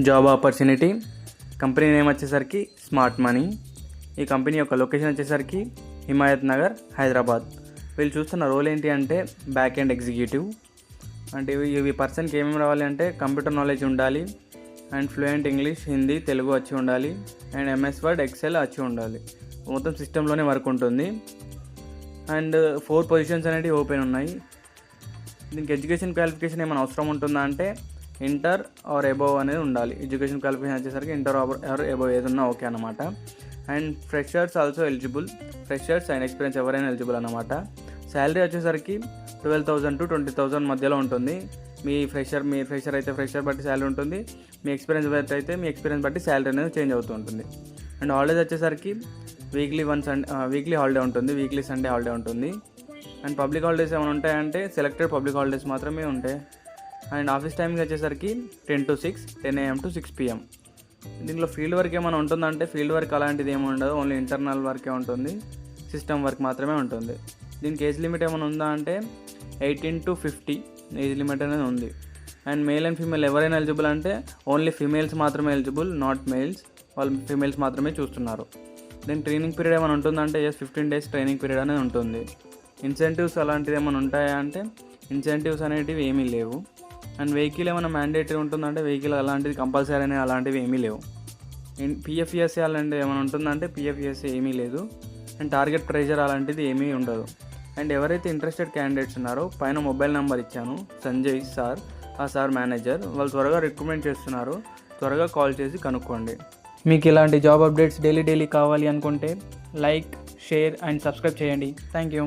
Job opportunity. Company name వచ్చేసరికి smart money. ఈ company యొక్క లొకేషన్ వచ్చేసరికి హిమాయత్ నగర్, హైదరాబాద్. వీళ్ళు చూస్తున్న రోల్ ఏంటి అంటే బ్యాక్ ఎండ్ ఎగ్జిక్యూటివ్. అంటే ఇవి పర్సన్కి ఏమేమి రావాలి అంటే కంప్యూటర్ నాలెడ్జ్ ఉండాలి, and fluent English, Hindi, Telugu వచ్చి ఉండాలి, అండ్ ఎంఎస్ వర్డ్, ఎక్సెల్ వచ్చి ఉండాలి. మొత్తం సిస్టంలోనే వర్క్ ఉంటుంది. అండ్ 4 పొజిషన్స్ అనేవి ఓపెన్ ఉన్నాయి. దీనికి ఎడ్యుకేషన్ క్వాలిఫికేషన్ ఏమైనా అవసరం ఉంటుందా అంటే ఇంటర్ ఆర్ అబోవ్ అనేది ఉండాలి. ఎడ్యుకేషన్ క్వాలిఫికేషన్ వచ్చేసరికి ఇంటర్ ఆర్ అబోవ్ ఏదన్నా ఓకే అనమాట. And freshers also eligible. Freshers and experience ఎవరైనా ఎలిజిబుల్ అనమాట. శాలరీ వచ్చేసరికి 12,000 to 20,000 మధ్యలో ఉంటుంది. మీ ఫ్రెషర్ అయితే ఫ్రెషర్ బట్టి శాలరీ ఉంటుంది. మీ ఎక్స్పీరియన్స్ బట్టి అయితే మీ ఎక్స్పీరియన్స్ బట్టి శాలరీ అనేది చేంజ్ అవుతూ ఉంటుంది. అండ్ హాలిడేస్ వచ్చేసరికి వీక్లీ హాలిడే ఉంటుంది, వీక్లీ సండే హాలిడే ఉంటుంది. అండ్ పబ్లిక్ హాలిడేస్ ఏమైనా ఉంటాయంటే సెలెక్టెడ్ పబ్లిక్ హాలిడేస్ మాత్రమే ఉంటాయి. అండ్ ఆఫీస్ టైమింగ్ వచ్చేసరికి 10 to 6, 10 AM to 6 PM. దీంట్లో ఫీల్డ్ వర్క్ ఏమైనా ఉంటుందంటే ఫీల్డ్ వర్క్ అలాంటిది ఏమి ఉండదు, ఓన్లీ ఇంటర్నల్ వర్కే ఉంటుంది, సిస్టమ్ వర్క్ మాత్రమే ఉంటుంది. దీనికి ఏజ్ లిమిట్ ఏమైనా ఉందా అంటే 18 to 50 ఏజ్ లిమిట్ అనేది ఉంది. అండ్ మేల్ అండ్ ఫీమేల్ ఎవరైనా ఎలిజిబుల్ అంటే ఓన్లీ ఫీమేల్స్ మాత్రమే ఎలిజిబుల్, నాట్ మేల్స్. వాళ్ళు ఫీమేల్స్ మాత్రమే చూస్తున్నారు. దీని ట్రైనింగ్ పీరియడ్ ఏమైనా ఉంటుందంటే 15 days ట్రైనింగ్ పీరియడ్ అనేది ఉంటుంది. ఇన్సెంటివ్స్ అలాంటిది ఏమైనా ఉంటాయా అంటే ఇన్సెంటివ్స్ అనేటివి ఏమీ లేవు. అండ్ వెహికల్ ఏమైనా మ్యాండేటరీ ఉంటుందంటే వెహికల్ అలాంటిది కంపల్సరీ అనే అలాంటివి ఏమీ లేవు. పిఎఫ్ఈఎస్ఏ అలాంటివి ఏమైనా ఉంటుందంటే పిఎఫ్ఈఎస్ఏ ఏమీ లేదు. అండ్ టార్గెట్ ప్రెజర్ అలాంటిది ఏమీ ఉండదు. అండ్ ఎవరైతే ఇంట్రెస్టెడ్ క్యాండిడేట్స్ ఉన్నారో పైన మొబైల్ నెంబర్ ఇచ్చాను, సంజయ్ సార్, ఆ సార్ మేనేజర్, వాళ్ళు త్వరగా రిక్రూట్మెంట్ చేస్తున్నారు, త్వరగా కాల్ చేసి కనుక్కోండి. మీకు ఇలాంటి జాబ్ అప్డేట్స్ డైలీ కావాలి అనుకుంటే లైక్, షేర్ అండ్ సబ్స్క్రైబ్ చేయండి. Thank you.